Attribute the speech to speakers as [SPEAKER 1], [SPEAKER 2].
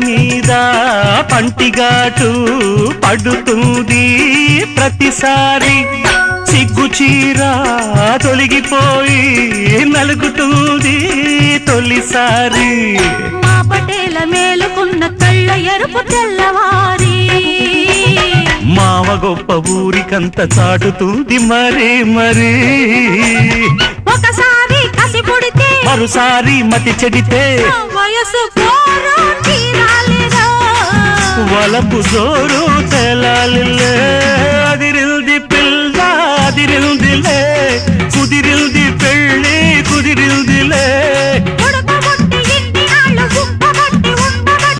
[SPEAKER 1] మీద పంటిగాటు పడుతుంది ప్రతిసారి సిగ్గు చీర తొలగిపోయి నలుగుతుంది తొలిసారి
[SPEAKER 2] మా పటేల మేలుకున్న కళ్ళ ఎరుపు తెల్లవారి
[SPEAKER 1] మావ గొప్ప ఊరికంత చాటుతుంది మరే మరీ
[SPEAKER 2] ఒకసారి కసి పుడితే
[SPEAKER 1] మరోసారి మతి చెడితే
[SPEAKER 2] వయసు పోరు తీరాలిరా
[SPEAKER 1] వలపు జోరు తెలాలిలే అదిరింది పిల్ల అదిరిందిలే